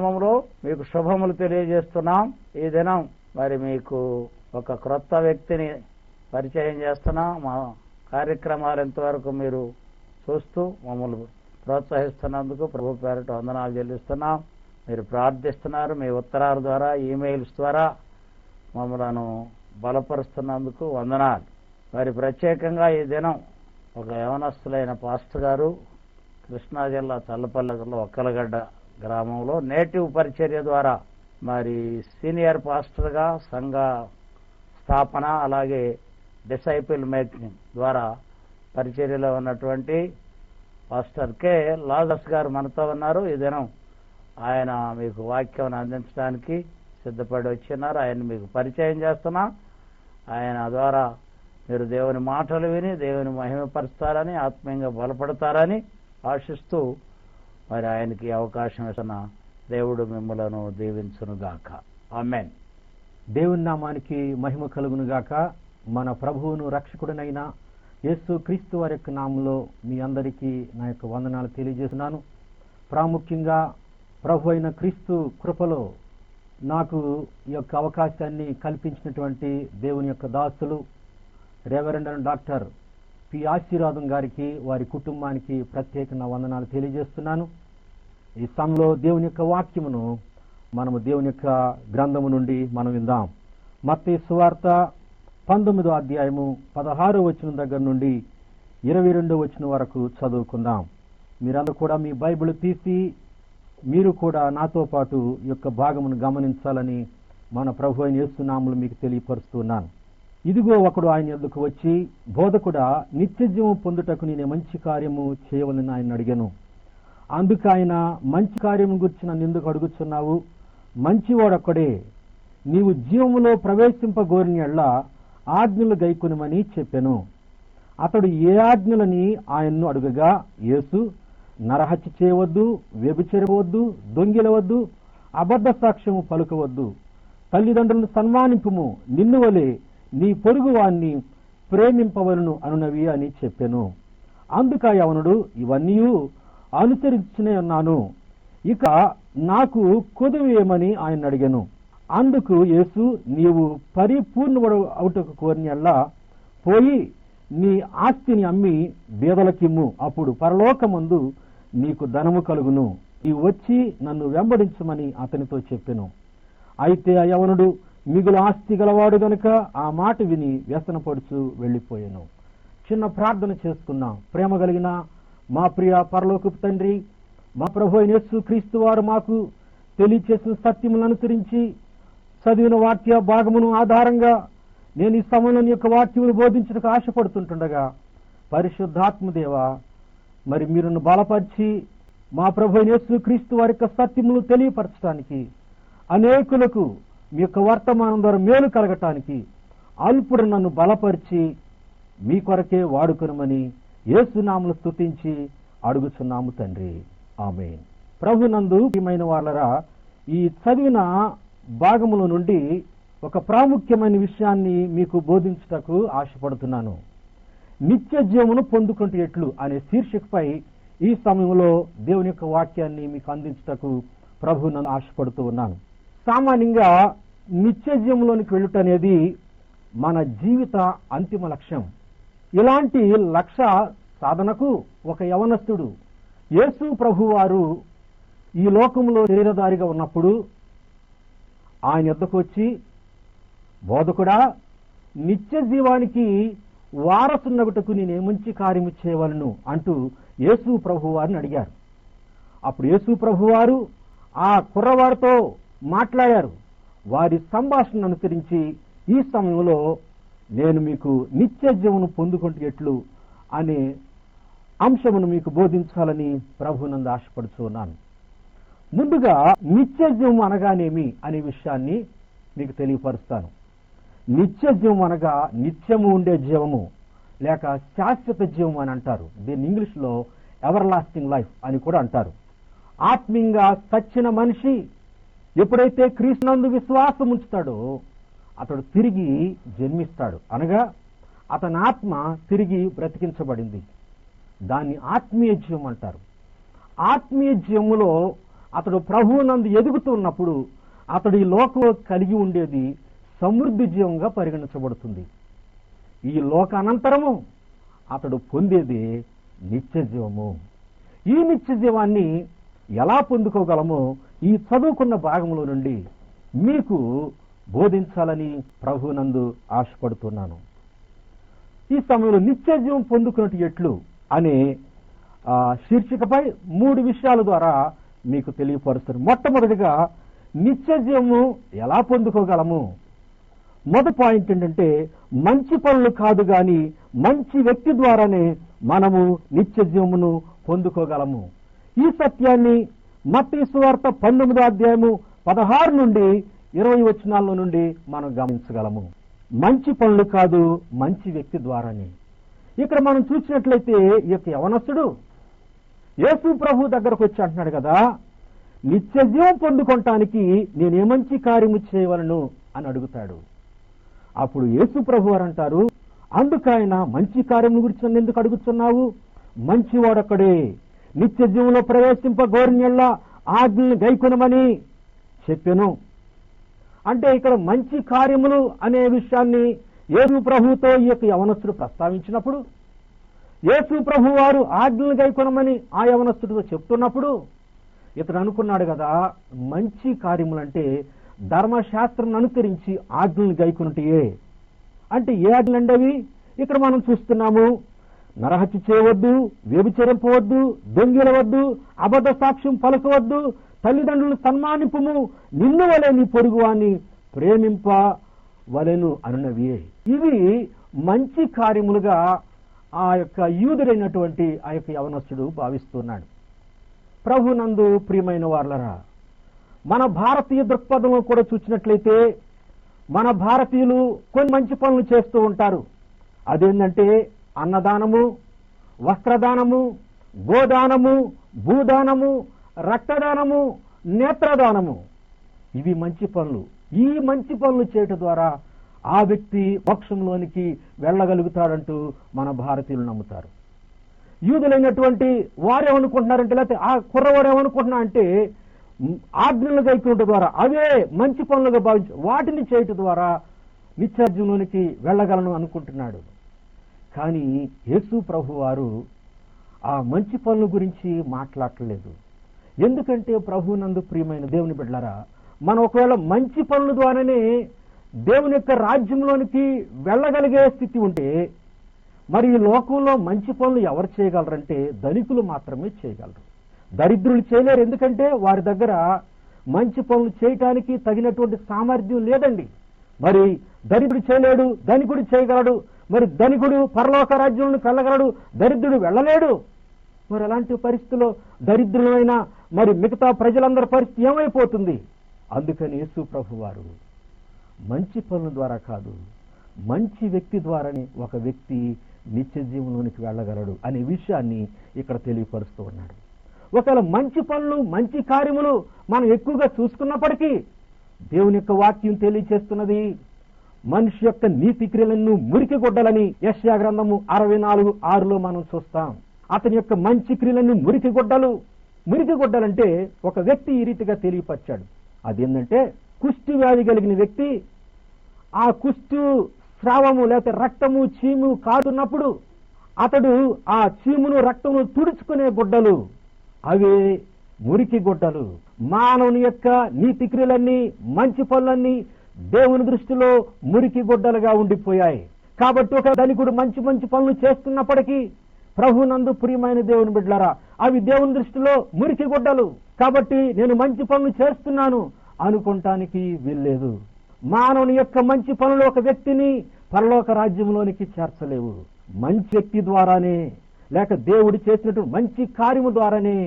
నామములో మీకు శుభములు తెలియజేస్తున్నాం. ఈ దినం మరి మీకు ఒక క్రొత్త వ్యక్తిని పరిచయం చేస్తున్నాం. మా కార్యక్రమాలు ఎంతవరకు మీరు చూస్తూ మమ్మల్ని ప్రోత్సహిస్తున్నందుకు ప్రభు పేరిట వందనాలు చెల్లిస్తున్నాం. మీరు ప్రార్థిస్తున్నారు, మీ ఉత్తరాల ద్వారా, ఈమెయిల్స్ ద్వారా మమ్మలను బలపరుస్తున్నందుకు వందనాలు. మరి ప్రత్యేకంగా ఈ దినం ఒక యవనస్తులైన పాస్టర్ గారు కృష్ణా జిల్లా చల్లపల్లిలో ఒక్కలగడ్డ గ్రామంలో నేటివ్ పరిచర్య ద్వారా మరి సీనియర్ పాస్టర్గా సంఘ స్థాపన అలాగే డిసైపుల్ మేకింగ్ ద్వారా పరిచర్యలో ఉన్నటువంటి పాస్టర్ కె లాజర్స్ గారు మనతో ఉన్నారు. ఈ దినం ఆయన మీకు వాక్యం అందించడానికి సిద్ధపడి వచ్చిన్నారు. ఆయన మీకు పరిచయం చేస్తున్నా. ఆయన ద్వారా మీరు దేవుని మాటలు విని దేవుని మహిమపరుస్తారని, ఆత్మీయంగా బలపడతారని ఆశిస్తూ మరి ఆయనకి అవకాశం ఇస్తున్న దేవుడు మిమ్మలను దీవించునుగాక. ఆమేన్. దేవుని నామానికి మహిమ కలుగునుగాక. మన ప్రభువును రక్షకుడినైన యేసు క్రీస్తు వారి యొక్క నామంలో మీ అందరికీ నా యొక్క వందనాలు తెలియజేస్తున్నాను. ప్రాముఖ్యంగా ప్రభు అయిన క్రీస్తు కృపలో నాకు ఈ యొక్క అవకాశాన్ని కల్పించినటువంటి దేవుని యొక్క దాసులు రెవరెండ్ డాక్టర్ పి ఆశీర్వాదం గారికి, వారి కుటుంబానికి ప్రత్యేకంగా వందనాలు తెలియజేస్తున్నాను. ఈ సమయంలో దేవుని యొక్క వాక్యమును మనము దేవుని యొక్క గ్రంథము నుండి మనం విందాం. మత్తయి సువార్త 19వ అధ్యాయము 16వ వచనం దగ్గర నుండి 22వ వచనం వరకు చదువుకుందాం. మీరందరూ కూడా మీ బైబిల్ తీసి మీరు కూడా నాతో పాటు ఈ యొక్క భాగమును గమనించాలని మన ప్రభు అయిన యేసు నామములో మీకు తెలియపరుస్తున్నాను. ఇదిగో ఒకడు ఆయన యొద్దకు వచ్చి, బోధకుడా, నిత్యజీవం పొందుటకు నేను మంచి కార్యము చేయవలని ఆయన అడిగాను. అందుకు ఆయన, మంచి కార్యము గురించి నన్ను ఎందుకు అడుగుచున్నావు? మంచివాడొక్కడే. నీవు జీవములో ప్రవేశింపగోరిన యెడల ఆజ్ఞలు గైకొనుమని చెప్పెను. అతడు ఏ ఆజ్ఞలని ఆయన్ను అడుగగా, యేసు, నరహత్య చేయవద్దు, వ్యభిచరవద్దు, దొంగిలవద్దు, అబద్ధ సాక్ష్యము పలుకవద్దు, తల్లిదండ్రులను సన్మానింపుము, నిన్ను వలె నీ పొరుగు వాణ్ణి ప్రేమింపవలను అనునవి అని చెప్పెను. అందుక యవనుడు, ఇవన్నీ అనుసరించునే ఉన్నాను, ఇక నాకు కొదువు ఏమని ఆయన అడిగాను. అందుకు యేసు, నీవు పరిపూర్ణుడు అవుటకు కోరినల్లా పోయి నీ ఆస్తిని అమ్మి బీదలకిమ్ము, అప్పుడు పరలోకమందు నీకు ధనము కలుగును. నీవు వచ్చి నన్ను వెంబడించమని అతనితో చెప్పెను. అయితే ఆ యవనుడు మిగులు ఆస్తి గలవాడు గనుక ఆ మాట విని వ్యసనపడుచు వెళ్లిపోయాను. చిన్న ప్రార్థన చేసుకుందాం. ప్రేమ కలిగిన మా ప్రియ పరలోకపు తండ్రి, మా ప్రభు అయిన యేసు క్రీస్తు వారు మాకు తెలియచేసిన సత్యములను అనుసరించి చదివిన వాక్య భాగమును ఆధారంగా నేను ఈ సమయంలో యొక్క వాక్యమును బోధించడానికి ఆశపడుతుంటుండగా, పరిశుద్ధాత్మదేవ, మరి మీరును బలపరిచి మా ప్రభు అయిన యేసు క్రీస్తు వారి యొక్క సత్యమును తెలియపరచడానికి, అనేకులకు మీ యొక్క వర్తమానం ద్వారా మేలు కలగటానికి అల్పుడు నన్ను బలపరిచి మీ కొరకే వాడుకొనమని యేసునామములో స్తుతించి అడుగుచున్నాము తండ్రి. ఆమేన్. ప్రభునందు ప్రియమైన వాళ్ళరా, ఈ చదివిన భాగముల నుండి ఒక ప్రాముఖ్యమైన విషయాన్ని మీకు బోధించుటకు ఆశపడుతున్నాను. నిత్య జీవమును పొందుకుంటే ఎట్లు అనే శీర్షికపై ఈ సమయంలో దేవుని యొక్క వాక్యాన్ని మీకు అందించుటకు ప్రభు నన్ను ఆశపడుతూ ఉన్నాను. సామాన్యంగా నిత్య జీవంలోనికి వెళ్ళుట అనేది మన జీవిత అంతిమ లక్ష్యం. ఇలాంటి లక్ష్య సాధనకు ఒక యవనస్తుడు యేసు ప్రభు వారు ఈ లోకంలో శరీరధారిగా ఉన్నప్పుడు ఆయన యొద్దకు వచ్చి, బోధకుడా, నిత్య జీవానికి వారసున్నగుటకు నేనే మంచి కార్యము చేయవలను అంటూ యేసు ప్రభు వారిని అడిగారు. అప్పుడు యేసు ప్రభు వారు ఆ కుర్రవారితో మాట్లాడారు. వారి సంభాషణ అనుసరించి ఈ సమయంలో నేను మీకు నిత్య జీవను పొందుకుంటే ఎట్లు అనే అంశమును మీకు బోధించాలని ప్రభునందు ఆశపడుతున్నాను. ముందుగా నిత్య జీవం అనగానేమి అనే విషయాన్ని మీకు తెలియపరుస్తాను. నిత్య జీవం అనగా నిత్యము ఉండే జీవము లేక శాశ్వత జీవం అని అంటారు. దీన్ని ఇంగ్లీష్లో ఎవర్ లాస్టింగ్ లైఫ్ అని కూడా అంటారు. ఆత్మీయంగా సచ్చిన మనిషి ఎప్పుడైతే క్రీస్తునందు విశ్వాసం ఉంచుతాడో అతడు తిరిగి జన్మిస్తాడు. అనగా అతని ఆత్మ తిరిగి బ్రతికించబడింది. దాన్ని ఆత్మీయ జీవం అంటారు. ఆత్మీయ జీవములో అతడు ప్రభువునందు ఎదుగుతూ ఉన్నప్పుడు అతడు ఈ లోకంలో కలిగి ఉండేది సమృద్ధి జీవంగా పరిగణించబడుతుంది. ఈ లోక అనంతరము అతడు పొందేది నిత్య జీవము. ఈ నిత్య జీవాన్ని ఎలా పొందుకోగలమో ఈ చదువుకున్న భాగంలో నుండి మీకు బోధించాలని ప్రభువునందు ఆశపడుతున్నాను. ఈ సమయంలో నిత్య జీవం పొందుకున్నట్టు ఎట్లు అనే శీర్షికపై 3 విషయాల ద్వారా మీకు తెలియపరుస్తారు. మొట్టమొదటిగా నిత్య జీవము ఎలా పొందుకోగలము? మొదటి పాయింట్ ఏంటంటే మంచి పనులు కాదు గాని మంచి వ్యక్తి ద్వారానే మనము నిత్య జీవమును పొందుకోగలము. ఈ సత్యాన్ని మత్తయి సువార్త 19వ అధ్యాయము 16 నుండి 20 వచనాల నుండి మనం గమనించగలము. మంచి పనులు కాదు మంచి వ్యక్తి ద్వారానే. ఇక్కడ మనం చూసినట్లయితే ఈ యొక్క యవనస్తుడు యేసు ప్రభు దగ్గరకు వచ్చి అంటున్నాడు కదా, నిత్య జీవం పొందుకోవటానికి నేనే మంచి కార్యము చేయవలను అని అడుగుతాడు. అప్పుడు యేసు ప్రభు వారు అంటారు, అందుకైన మంచి కార్యము గురించి నన్ను ఎందుకు అడుగుతున్నావు? మంచివాడొక్కడే నిత్య జీవంలో ప్రవేశింప గోరినెల్ల ఆజ్ఞలను గైకొనమని చెప్పెను. అంటే ఇక్కడ మంచి కార్యములు అనే విషయాన్ని యేసు ప్రభువుతో ఈ యొక్క యవనస్తుడు ప్రస్తావించినప్పుడు, యేసు ప్రభు వారు ఆజ్ఞలను గైకొనమని ఆ యవనస్తుడితో చెప్తున్నప్పుడు ఇతడు అనుకున్నాడు కదా, మంచి కార్యములంటే ధర్మశాస్త్రం అనుసరించి ఆజ్ఞలను గైకొనుటయే. అంటే ఏ ఆజ్ఞలండి అవి? ఇక్కడ మనం చూస్తున్నాము, నరహత్య చేయవద్దు, వ్యభిచరింపవద్దు, దొంగిలవద్దు, అబద్ధ సాక్ష్యం పలకవద్దు, తల్లిదండ్రులను సన్మానింపుము, నిన్ను వలె నీ పొరుగువాన్ని ప్రేమింపవలెను అనునవి. ఇవి మంచి కార్యములుగా ఆ యొక్క యూదుడైనటువంటి ఆ యొక్క యవనస్తుడు భావిస్తున్నాడు. ప్రభునందు ప్రియమైన వారలారా, మన భారతీయ దృక్పథంలో కూడా చూసినట్లయితే మన భారతీయులు కొన్ని మంచి పనులు చేస్తూ ఉంటారు. అదేంటంటే అన్నదానము, వస్త్రదానము, గోదానము, భూదానము, రక్తదానము, నేత్రదానము. ఇవి మంచి పనులు. ఈ మంచి పనులు చేయటం ద్వారా ఆ వ్యక్తి మోక్షంలోనికి వెళ్ళగలుగుతాడంటూ మన భారతీయులు నమ్ముతారు. యూదులైనటువంటి వారేమనుకుంటున్నారంటే, లేకపోతే ఆ కుర్రవారు ఏమనుకుంటున్నా అంటే ఆజ్ఞలు గైకొనడం ద్వారా అవే మంచి పనులుగా భావించి వాటిని చేయటం ద్వారా నిత్యజీవంలోనికి వెళ్ళగలను అనుకుంటున్నాడు. కానీ యేసు ప్రభు వారు ఆ మంచి పనుల గురించి మాట్లాడలేదు. ఎందుకంటే ప్రభువునందు ప్రియమైన దేవుని బిడ్డలారా, మనం ఒకవేళ మంచి పనుల ద్వారానే దేవుని యొక్క రాజ్యంలోనికి వెళ్ళగలిగే స్థితి ఉంటే, మరి ఈ లోకంలో మంచి పనులు ఎవరు చేయగలరంటే ధనికులు మాత్రమే చేయగలరు. దరిద్రులు చేయలేరు. ఎందుకంటే వారి దగ్గర మంచి పనులు చేయటానికి తగినటువంటి సామర్థ్యం లేదండి. మరి దరిద్రుడు చేయలేడు, ధనికుడు చేయగలడు. మరి ధనికుడు పరలోక రాజ్యంలోకి వెళ్ళగలడు, దరిద్రుడు వెళ్ళలేడు. మరి అలాంటి పరిస్థితుల్లో దరిద్రులైన మరి మిగతా ప్రజలందరి పరిస్థితి ఏమైపోతుంది? అందుకని యేసు ప్రభు వారు మంచి పనుల ద్వారా కాదు, మంచి వ్యక్తి ద్వారానే ఒక వ్యక్తి నిత్య జీవంలోనికి వెళ్ళగలడు అనే విషయాన్ని ఇక్కడ తెలియపరుస్తూ ఉన్నాడు. ఒకవేళ మంచి పనులు, మంచి కార్యములు మనం ఎక్కువగా చూసుకున్నప్పటికీ దేవుని యొక్క వాక్యం తెలియచేస్తున్నది, మనిషి యొక్క నీతి క్రియలను మురికి గొడ్డలని యెషయా గ్రంథము 64:6లో మనం చూస్తాం. అతని యొక్క మంచి క్రియలను మురికి గొడ్డలంటే ఒక వ్యక్తి ఈ రీతిగా తెలియపరిచాడు. అదేంటంటే కుష్టి వ్యాధి కలిగిన వ్యక్తి ఆ కుష్టు స్రావము లేకపోతే రక్తము, చీము కారుతున్నప్పుడు అతడు ఆ చీమును, రక్తమును తుడుచుకునే గుడ్డలు అవే మురికి గుడ్డలు. మానవుని యొక్క నీతి క్రియలన్నీ, మంచి పనులన్నీ దేవుని దృష్టిలో మురికి గుడ్డలుగా ఉండిపోయాయి. కాబట్టి ఒక ధనికుడు మంచి మంచి పనులు చేస్తున్నప్పటికీ ప్రభునందు ప్రియమైన దేవుని బిడ్డలారా, అవి దేవుని దృష్టిలో మురికి గుడ్డలు. కాబట్టి నేను మంచి పనులు చేస్తున్నాను అనుకోవటానికి వీల్లేదు. మానవుని యొక్క మంచి పనులు ఒక వ్యక్తిని పరలోక రాజ్యంలోనికి చేర్చలేవు. మంచి వ్యక్తి ద్వారానే, లేక దేవుడు చేసినటువంటి మంచి కార్యము ద్వారానే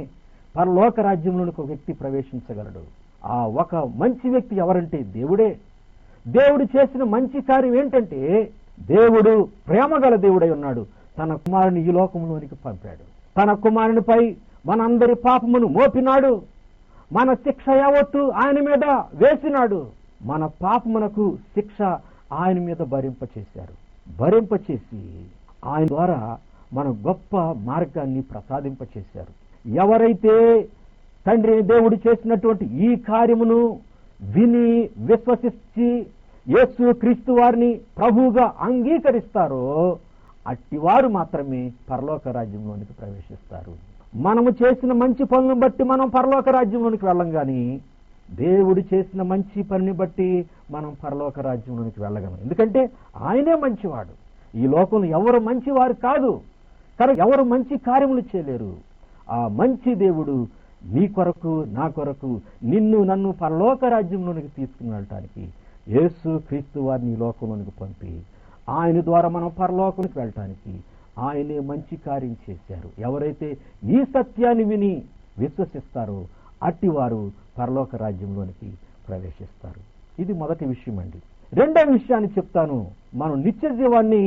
పరలోక రాజ్యంలోనికి ఒక వ్యక్తి ప్రవేశించగలడు. ఆ ఒక మంచి వ్యక్తి ఎవరంటే దేవుడే. దేవుడు చేసిన మంచి కార్యం ఏంటంటే, దేవుడు ప్రేమగల దేవుడై ఉన్నాడు. తన కుమారుని ఈ లోకంలోనికి పంపాడు. తన కుమారునిపై మనందరి పాపమును మోపినాడు. మన శిక్ష యావత్తు ఆయన మీద వేసినాడు. మన పాపమునకు శిక్ష ఆయన మీద భరింపచేసి ఆయన ద్వారా మన గొప్ప మార్గాన్ని ప్రసాదింపచేశారు. ఎవరైతే తండ్రి దేవుడు చేసినటువంటి ఈ కార్యమును విని విశ్వసించి యేసు క్రీస్తు వారిని ప్రభువుగా అంగీకరిస్తారో అట్టివారు మాత్రమే పరలోక రాజ్యంలోనికి ప్రవేశిస్తారు. మనము చేసిన మంచి పనులను బట్టి మనం పరలోక రాజ్యంలోనికి వెళ్ళం, కానీ దేవుడు చేసిన మంచి పనిని బట్టి మనం పరలోక రాజ్యంలోనికి వెళ్ళగలం. ఎందుకంటే ఆయనే మంచివాడు. ఈ లోకంలో ఎవరు మంచివారు కాదు, కనుక ఎవరు మంచి కార్యములు చేయలేరు. ఆ మంచి దేవుడు నీ కొరకు నా కొరకు నిన్ను నన్ను పరలోక రాజ్యంలోనికి తీసుకుని వెళ్ళటానికి యేసు క్రీస్తు వారిని ఈ లోకంలోనికి పంపి ఆయన ద్వారా మనం పరలోకానికి వెళ్ళటానికి ఆయనే మంచి కార్యం చేశారు. ఎవరైతే ఈ సత్యాన్ని విని విశ్వసిస్తారో అట్టివారు పరలోక రాజ్యంలోనికి ప్రవేశిస్తారు. ఇది మొదటి విషయం అండి. రెండవ విషయాన్ని చెప్తాను. మనం నిత్య జీవాన్ని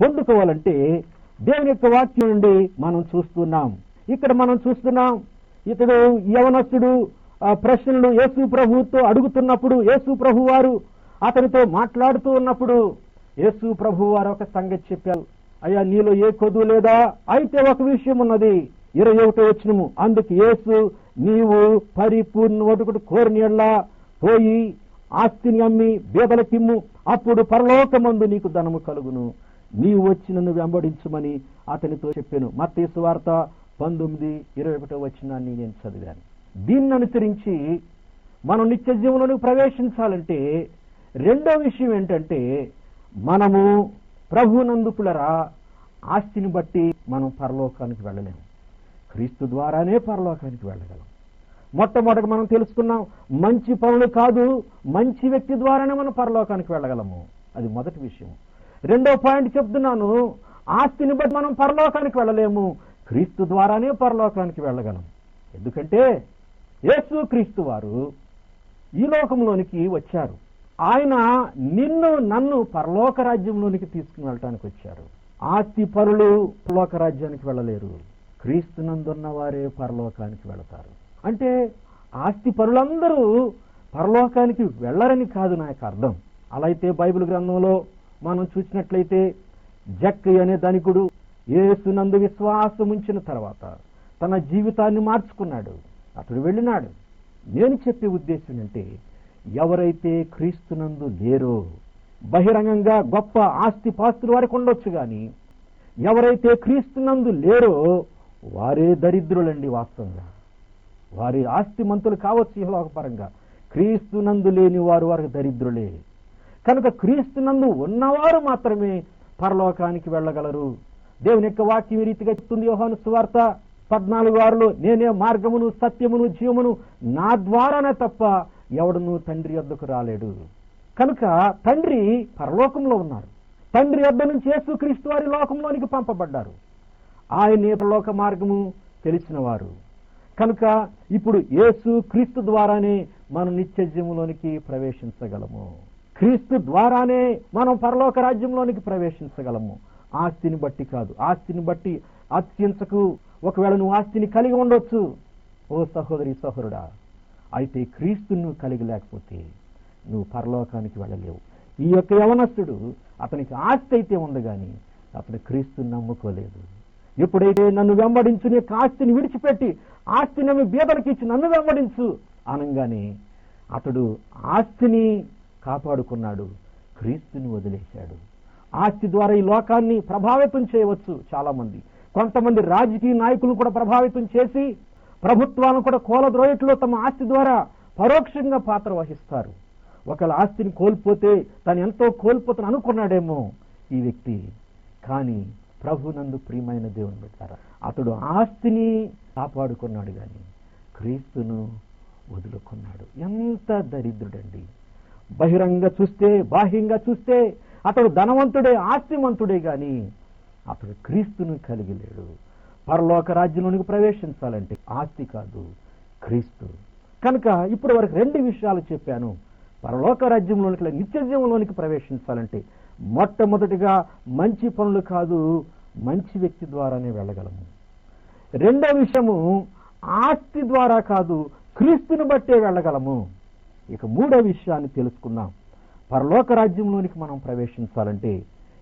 పొందుకోవాలంటే దేవుని యొక్క వాక్యం నుండి మనం చూస్తున్నాం. ఇక్కడ మనం చూస్తున్నాం, ఇతడు యవనస్తుడు ప్రశ్నలు యేసు ప్రభువుతో అడుగుతున్నప్పుడు, యేసు ప్రభు వారు అతనితో మాట్లాడుతూ ఉన్నప్పుడు యేసు ప్రభు వారు ఒక సంగతి చెప్పారు. అయ్యా, నీలో ఏ కొదువు లేదా? అయితే ఒక విషయం ఉన్నది. 21వ వచనము, అందుకు యేసు, నీవు పరిపూర్ణ వడుకుడు కోరిని ఎల్లా పోయి ఆస్తిని అమ్మి బేదలకిమ్ము, అప్పుడు పరలోకమందు నీకు ధనము కలుగును, నీవు వచ్చి నన్ను వెంబడించుమని అతనితో చెప్పాను. మత్తయి సువార్త 19:21 వచనాన్ని నేను చదివాను. దీన్ని అనుసరించి మనం నిత్య జీవంలోనికి ప్రవేశించాలంటే రెండో విషయం ఏంటంటే, మనము ప్రభునందుపులరా ఆస్తిని బట్టి మనం పరలోకానికి వెళ్ళలేము. క్రీస్తు ద్వారానే పరలోకానికి వెళ్ళగలం. మొట్టమొదట మనం తెలుసుకున్నాం, మంచి పనులు కాదు, మంచి వ్యక్తి ద్వారానే మనం పరలోకానికి వెళ్ళగలము. అది మొదటి విషయం. రెండో పాయింట్ చెప్తున్నాను, ఆస్తిని బట్టి మనం పరలోకానికి వెళ్ళలేము, క్రీస్తు ద్వారానే పరలోకానికి వెళ్ళగలం. ఎందుకంటే యేసు క్రీస్తు వారు ఈ లోకంలోనికి వచ్చారు. ఆయన నిన్ను నన్ను పరలోక రాజ్యంలోనికి తీసుకుని వెళ్ళటానికి వచ్చారు. ఆస్తి పరులు పరలోక రాజ్యానికి వెళ్ళలేరు, క్రీస్తునందున్న వారే పరలోకానికి వెళతారు. అంటే ఆస్తి పరులందరూ పరలోకానికి వెళ్ళరని కాదు నా యొక్క అర్థం. అలా అయితే బైబిల్ గ్రంథంలో మనం చూసినట్లయితే జక్కయ్య అనే ధనికుడు యేసునందు విశ్వాసం ఉంచిన తర్వాత తన జీవితాన్ని మార్చుకున్నాడు, అతడు వెళ్ళినాడు. నేను చెప్పే ఉద్దేశం అంటే, ఎవరైతే క్రీస్తునందు లేరో, బహిరంగంగా గొప్ప ఆస్తి పాస్తులు వారికి ఉండొచ్చు, కానీ ఎవరైతే క్రీస్తునందు లేరో వారే దరిద్రులండి. వాస్తవంగా వారి ఆస్తిమంతులు కావచ్చు ఇహలోకపరంగా, క్రీస్తునందు లేని వారికి దరిద్రులే. కనుక క్రీస్తునందు ఉన్నవారు మాత్రమే పరలోకానికి వెళ్ళగలరు. దేవుని యొక్క వాక్యం ఈ రీతిగా చెప్తుంది. యోహాను సువార్త 14:6లో, నేనే మార్గమును సత్యమును జీవమును, నా ద్వారానే తప్ప ఎవడును తండ్రి యొద్దకు రాలేడు. కనుక తండ్రి పరలోకంలో ఉన్నారు. తండ్రి యొద్ద నుంచి యేసు క్రీస్తు వారి లోకంలోనికి పంపబడ్డారు. ఆయనే పరలోక మార్గము తెలిసిన వారు. కనుక ఇప్పుడు యేసు క్రీస్తు ద్వారానే మనం నిత్య జీవంలోనికి ప్రవేశించగలము. క్రీస్తు ద్వారానే మనం పరలోక రాజ్యంలోనికి ప్రవేశించగలము. ఆస్తిని బట్టి కాదు. ఆస్తిని బట్టి అత్యంతకు. ఒకవేళ నువ్వు ఆస్తిని కలిగి ఉండొచ్చు ఓ సహోదరి సహోదరుడా, అయితే క్రీస్తును కలిగి లేకపోతే నువ్వు పరలోకానికి వెళ్ళలేవు. ఈ యొక్క యవనస్తుడు, అతనికి ఆస్తి అయితే ఉంది, కానీ అతను క్రీస్తుని నమ్ముకోలేదు. ఎప్పుడైతే నన్ను వెంబడించు, నీ యొక్క ఆస్తిని విడిచిపెట్టి ఆస్తి నమ్మి బీదలకు ఇచ్చి నన్ను వెంబడించు అనగానే అతడు ఆస్తిని కాపాడుకున్నాడు, క్రీస్తుని వదిలేశాడు. ఆస్తి ద్వారా ఈ లోకాన్ని ప్రభావితం చేయవచ్చు చాలా మంది. కొంతమంది రాజకీయ నాయకులు కూడా ప్రభావితం చేసి ప్రభుత్వాలను కూడా కూలద్రోయట్లో తమ ఆస్తి ద్వారా పరోక్షంగా పాత్ర వహిస్తారు. ఒకవేళ ఆస్తిని కోల్పోతే తను ఎంతో కోల్పోతాను అనుకున్నాడేమో ఈ వ్యక్తి, కానీ ప్రభునందు ప్రియమైన దేవుని బిడ్డారా, అతడు ఆస్తిని కాపాడుకున్నాడు, కానీ క్రీస్తును వదులుకున్నాడు. ఎంత దరిద్రుడండి! బాహ్యంగా చూస్తే అతడు ధనవంతుడే, ఆస్తిమంతుడే, కానీ అతడు క్రీస్తును కలిగి లేడు. పరలోక రాజ్యంలోనికి ప్రవేశించాలంటే ఆస్తి కాదు, క్రీస్తు. కనుక ఇప్పుడు వరకు రెండు విషయాలు చెప్పాను. పరలోక రాజ్యంలోనికి, నిత్య జీవంలోనికి ప్రవేశించాలంటే మొట్టమొదటిగా మంచి పనులు కాదు, మంచి వ్యక్తి ద్వారానే వెళ్ళగలము. రెండో విషయము, ఆస్తి ద్వారా కాదు, క్రీస్తుని బట్టే వెళ్ళగలము. ఇక మూడో విషయాన్ని తెలుసుకుందాం. పరలోక రాజ్యంలోనికి మనం ప్రవేశించాలంటే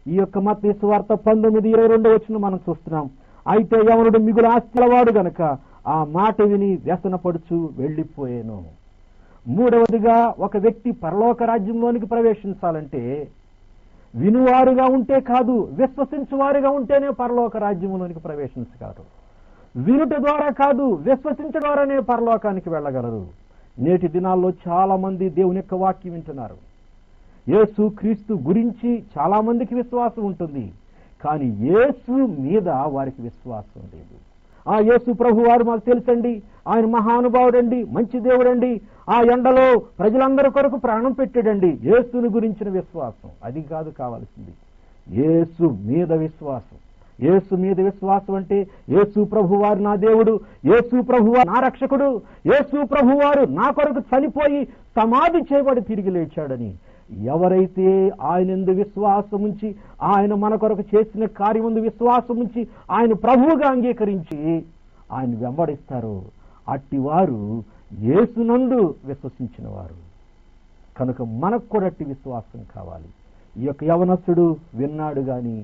ఈ యొక్క మత్తయి సువార్త 19:22 మనం చూస్తున్నాం. అయితే యవనుడు మిగులు ఆస్తిలవాడు గనక ఆ మాట విని వ్యసనపడుచు వెళ్ళిపోయాను. మూడవదిగా, ఒక వ్యక్తి పరలోక రాజ్యంలోనికి ప్రవేశించాలంటే వినువారుగా ఉంటే కాదు, విశ్వసించువారుగా ఉంటేనే పరలోక రాజ్యంలోనికి ప్రవేశించగలరు. వినుట ద్వారా కాదు, విశ్వసించడం ద్వారానే పరలోకానికి వెళ్ళగలరు. నేటి దినాల్లో చాలా మంది దేవుని యొక్క వాక్యం వింటున్నారు. యేసు క్రీస్తు గురించి చాలా మందికి విశ్వాసం ఉంటుంది, కానీ యేసు మీద వారికి విశ్వాసం లేదు. ఆ యేసు ప్రభు వారు మాకు తెలుసండి, ఆయన మహానుభావుడండి, మంచి దేవుడండి, ఆ ఎండలో ప్రజలందరి కొరకు ప్రాణం పెట్టాడండి. యేసుని గురించిన విశ్వాసం అది కాదు కావాల్సింది, యేసు మీద విశ్వాసం. యేసు మీద విశ్వాసం అంటే యేసు ప్రభువారు నా దేవుడు, యేసు ప్రభువారు నా రక్షకుడు, యేసు ప్రభువారు నా కొరకు చనిపోయి సమాధి చేయబడి తిరిగి లేచాడని ఎవరైతే ఆయనందు విశ్వాసం ఉంచి, ఆయన మన కొరకు చేసిన కార్యమందు విశ్వాసం ఉంచి ఆయన ప్రభువుగా అంగీకరించి ఆయన వెంబడిస్తారో అట్టివారు యేసునందు విశ్వసించిన వారు. కనుక మనకు కూడా అట్టి విశ్వాసం కావాలి. ఈ యొక్క యవనస్తుడు విన్నాడు గాని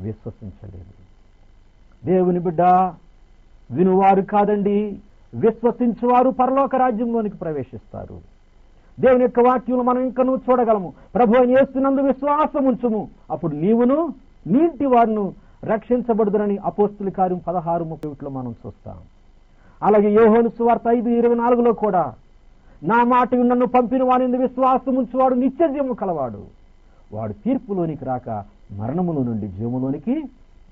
విశ్వసించలేదు. దేవుని బిడ్డ, వినువారు కాదండి, విశ్వసించువారు పరలోక రాజ్యంలోనికి ప్రవేశిస్తారు. దేవుని యొక్క వాక్యంలో మనం ఇంకా చూడగలము, ప్రభు అయిన యేసునందు విశ్వాసం ఉంచుము, అప్పుడు నీవును నీ ఇంటి వారును రక్షించబడుదురని అపోస్తుల కార్యం 16:31 మనం చూస్తాం. అలాగే యోహాను సువార్త 5:24 కూడా, నా మాట నన్ను పంపిన వాని విశ్వాసం ఉంచువాడు నిత్య జీవము కలవాడు, వాడు తీర్పులోనికి రాక మరణములో నుండి జీవములోనికి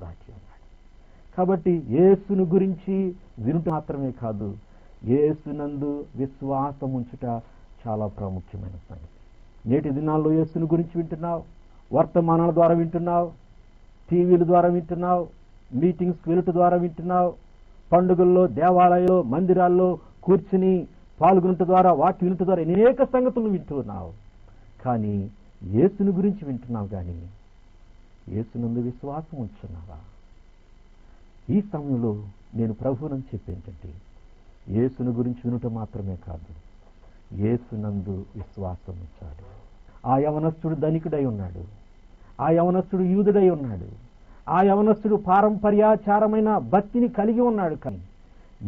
దాచి ఉన్నాడు. కాబట్టి యేసును గురించి వినుట మాత్రమే కాదు, యేసునందు విశ్వాసం ఉంచుట చాలా ప్రాముఖ్యమైన సంగతి. నేటి దినాల్లో యేసుని గురించి వింటున్నావు, వర్తమానాల ద్వారా వింటున్నావు, టీవీల ద్వారా వింటున్నావు, మీటింగ్స్కి వెళ్ళుట ద్వారా వింటున్నావు, పండుగల్లో దేవాలయాల్లో మందిరాల్లో కూర్చుని పాల్గొనట ద్వారా వాటి వినుట ద్వారా అనేక సంగతులు వింటున్నావు. కానీ యేసుని గురించి వింటున్నావు కానీ యేసునందు విశ్వాసం ఉంచున్నావా? ఈ సమయంలో నేను ప్రభువునని చెప్పేంటంటే, యేసుని గురించి వినుట మాత్రమే కాదు, యేసునందు విశ్వాసం ఉంచాలి. ఆ యవనస్తుడు ధనికుడై ఉన్నాడు, ఆ యవనస్తుడు యూదుడై ఉన్నాడు, ఆ యవనస్తుడు పారంపర్యాచారమైన భక్తిని కలిగి ఉన్నాడు. కానీ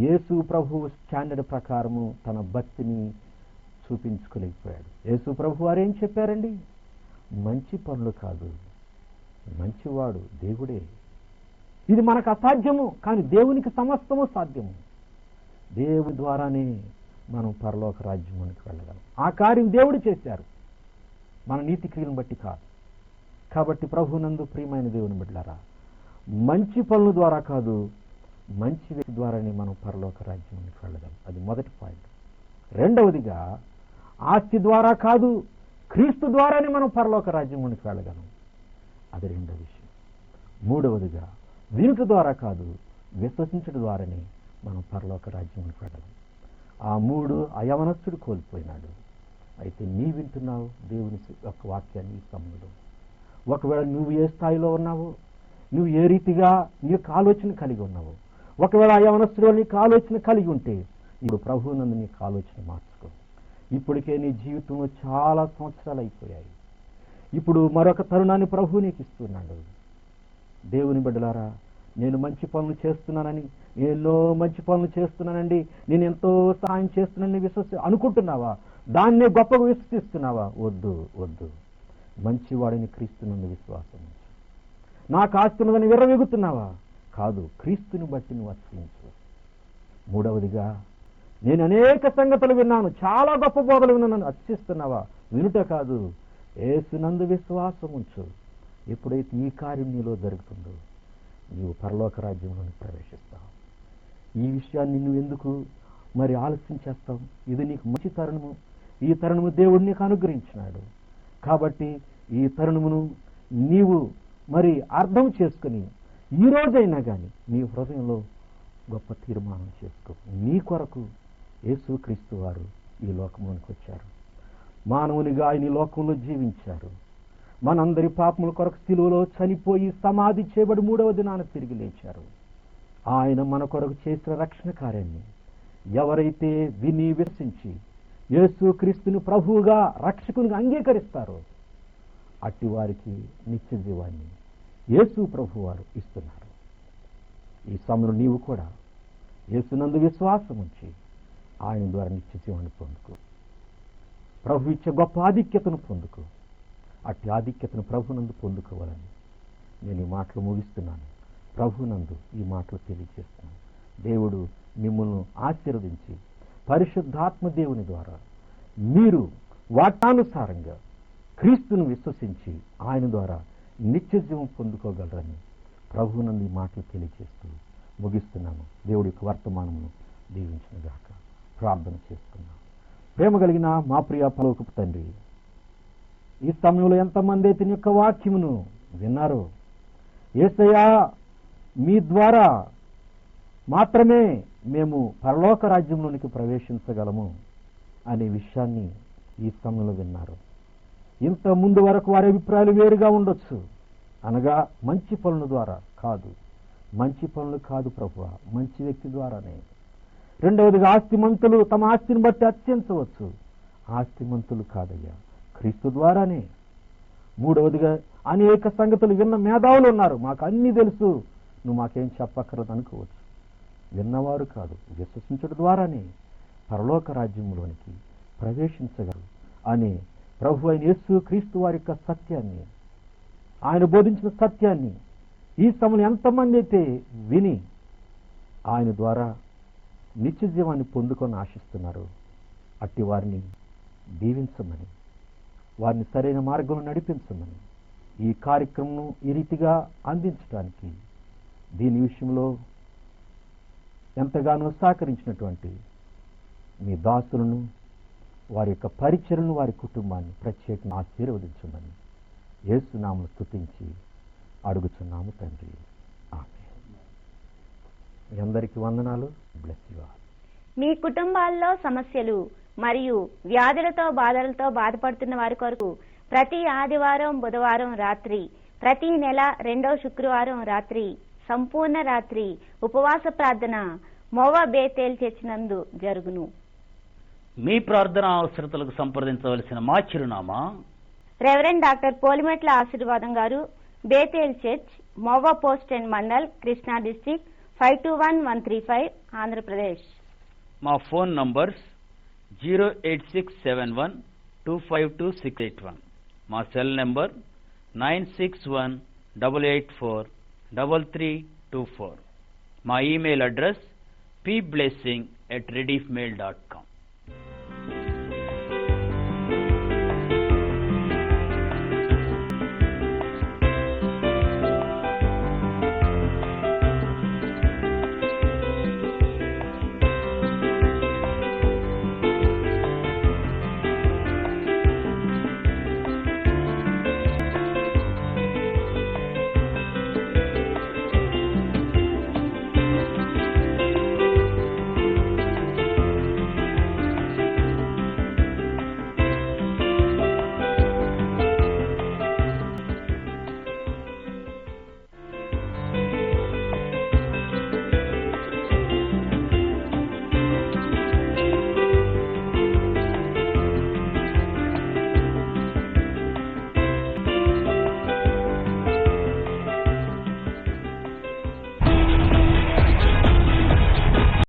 యేసు ప్రభు స్టాండర్డ్ ప్రకారము తన భక్తిని చూపించుకోలేకపోయాడు. యేసు ప్రభు వారు ఏం చెప్పారండి? మంచి పనులు కాదు, మంచివాడు దేవుడే. ఇది మనకు అసాధ్యము, కానీ దేవునికి సమస్తము సాధ్యము. దేవుని ద్వారానే మనం పరలోక రాజ్యానికి వెళ్ళగలం. ఆ కార్యం దేవుడు చేశారు, మన నీతి క్రియలను బట్టి కాదు. కాబట్టి ప్రభునందు ప్రియమైన దేవుని బిడ్డలారా, మంచి పనుల ద్వారా కాదు, మంచి వ్యక్తి ద్వారానే మనం పరలోక రాజ్యానికి వెళ్ళగలం. అది మొదటి పాయింట్. రెండవదిగా, ఆస్తి ద్వారా కాదు, క్రీస్తు ద్వారానే మనం పరలోక రాజ్యానికి వెళ్ళగలం. అది రెండవ విషయం. మూడవదిగా, వినుట ద్వారా కాదు, విశ్వసించడం ద్వారానే మనం పరలోక రాజ్యానికి వెళ్ళగలం. ఆ మూడు ఆ యవనస్తుడు కోల్పోయినాడు. అయితే నీ వింటున్నావు దేవుని యొక్క వాక్యాన్ని ఈ సమయంలో. ఒకవేళ నువ్వు ఏ స్థాయిలో ఉన్నావో, నువ్వు ఏ రీతిగా నీ యొక్క ఆలోచన కలిగి ఉన్నావో, ఒకవేళ ఆ యవనస్తుడు నీకు ఆలోచన కలిగి ఉంటే ఇప్పుడు ప్రభువునందు నీకు ఆలోచన మార్చుకో. ఇప్పటికే నీ జీవితంలో చాలా సంవత్సరాలు అయిపోయాయి. ఇప్పుడు మరొక తరుణాన్ని ప్రభువు నీకు ఇస్తున్నాడు. దేవుని బిడ్డలారా, నేను మంచి పనులు చేస్తున్నానని, ఎన్నో మంచి పనులు చేస్తున్నానండి, నేను ఎంతో సహాయం చేస్తున్నానని అనుకుంటున్నావా? దాన్నే గొప్పగా విశ్వసిస్తున్నావా? వద్దు వద్దు. మంచివాడిని క్రీస్తునందు విశ్వాసం ఉంచు. నాకు ఆస్తున్నదని విర్రవీగుతున్నావా? కాదు, క్రీస్తుని బట్టి నువ్వు ఆశ్రయించు. మూడవదిగా, నేను అనేక సంగతులు విన్నాను, చాలా గొప్ప బోధలు విన్నాను, అర్చిస్తున్నావా? వినుట కాదు, యేసునందు విశ్వాసం ఉంచు. ఎప్పుడైతే ఈ కార్యం నీలో జరుగుతుందో నీవు పరలోక రాజ్యంలోకి ప్రవేశిస్తావు. ఈ విషయాన్ని నువ్వు ఎందుకు మరి ఆలస్యం చేస్తావు? ఇది నీకు మంచి తరుణము. ఈ తరుణము దేవుడు నీకు అనుగ్రహించినాడు. కాబట్టి ఈ తరుణమును నీవు మరి అర్థం చేసుకుని ఈ రోజైనా కానీ నీ హృదయంలో గొప్ప తీర్మానం చేసుకో. నీ కొరకు యేసుక్రీస్తు వారు ఈ లోకంలోనికి వచ్చారు, మానవునిగా ఆయన ఈ లోకంలో జీవించారు, మనందరి పాపముల కొరకు శిలువలో చనిపోయి సమాధి చేయబడి 3వ దినాన తిరిగి లేచారు. ఆయన మన కొరకు చేసిన రక్షణ కార్యాన్ని ఎవరైతే విని విశ్వసించి యేసుక్రీస్తుని ప్రభువుగా రక్షకునిగా అంగీకరిస్తారో అట్టి వారికి నిత్య జీవాన్ని యేసు ప్రభు వారు ఇస్తున్నారు. ఈ సమయంలో నీవు కూడా యేసునందు విశ్వాసం ఉంచి ఆయన ద్వారా నిత్య జీవాన్ని పొందుకో. ప్రభు ఇచ్చే గొప్ప ఆధిక్యతను పొందుకో. అట్టి ఆధిక్యతను ప్రభునందు పొందుకోవాలని నేను ఈ మాటలు ముగిస్తున్నాను. ప్రభునందు ఈ మాటలు తెలియజేస్తున్నాను. దేవుడు మిమ్మల్ని ఆశీర్వదించి పరిశుద్ధాత్మ దేవుని ద్వారా మీరు వాటానుసారంగా క్రీస్తును విశ్వసించి ఆయన ద్వారా నిత్య జీవం పొందుకోగలరని ప్రభువునందు ఈ మాటలు తెలియజేస్తూ ముగిస్తున్నాను. దేవుడి యొక్క వర్తమానమును దీవించునుగాక. ప్రార్థన చేస్తున్నాను. ప్రేమ కలిగిన మా ప్రియ పరలోకపు తండ్రి, ఈ సమయంలో ఎంతమంది అయితే నీ యొక్క వాక్యమును విన్నారో, యేసయ్యా మీ ద్వారా మాత్రమే మేము పరలోక రాజ్యంలోనికి ప్రవేశించగలము అనే విషయాన్ని ఈ సమయంలో విన్నారు. ఇంత ముందు వరకు వారి అభిప్రాయాలు వేరుగా ఉండొచ్చు. అనగా మంచి పనుల ద్వారా కాదు, మంచి పనులు కాదు ప్రభువా, మంచి వ్యక్తి ద్వారానే. రెండవదిగా ఆస్తిమంతులు తమ ఆస్తిని బట్టి అత్యంచవచ్చు. ఆస్తిమంతులు కాదయ్యా, క్రీస్తు ద్వారానే. మూడవదిగా అనేక సంగతులు విన్న మేధావులు ఉన్నారు, మాకు అన్నీ తెలుసు, నువ్వు మాకేం చెప్పక్కర్లేదు అనుకోవచ్చు. విన్నవారు కాదు, విశ్వసించడం ద్వారానే పరలోక రాజ్యంలోనికి ప్రవేశించగలరు అనే ప్రభు అయిన యేసు క్రీస్తు వారి యొక్క సత్యాన్ని, ఆయన బోధించిన సత్యాన్ని ఈ సమయంలో ఎంతమంది అయితే విని ఆయన ద్వారా నిత్య జీవాన్ని పొందుకొని ఆశిస్తున్నారు, అట్టి వారిని దీవించమని, వారిని సరైన మార్గంలో నడిపించమని, ఈ కార్యక్రమం ఈ రీతిగా అందించడానికి దీని విషయంలో ఎంతగానో సహకరించినటువంటి మీ దాసులను, వారి యొక్క పరిచర్ను, వారి కుటుంబాన్ని ప్రత్యేకంగా ఆశీర్వదించమని యేసునామమున స్తుతించి అడుగుచున్నాము తండ్రి. ఆమేన్. మీ అందరికీ వందనాలు. Bless you all. మీ కుటుంబాల్లో సమస్యలు మరియు వ్యాధులతో బాధలతో బాధపడుతున్న వారి కొరకు ప్రతి ఆదివారం, బుధవారం రాత్రి, ప్రతి నెల 2వ శుక్రవారం రాత్రి సంపూర్ణ రాత్రి ఉపవాస ప్రార్థన మోవా బేతేల్ చర్చ్ నందు జరుగును. మీ ప్రార్థన అవసరతలకు సంప్రదించవలసిన మా చిరునామా: రెవరెండ్ డాక్టర్ పోలిమెట్ల ఆశీర్వాదం గారు, Bethel church, మోవా post and mandal, Krishna district 521135, Andhra Pradesh. మా ఫోన్ నంబర్స్ 08671252681. మా సెల్ నెంబర్ 9618843324. మా ఈమెయిల్ అడ్రస్ pblessing@rediffmail.com.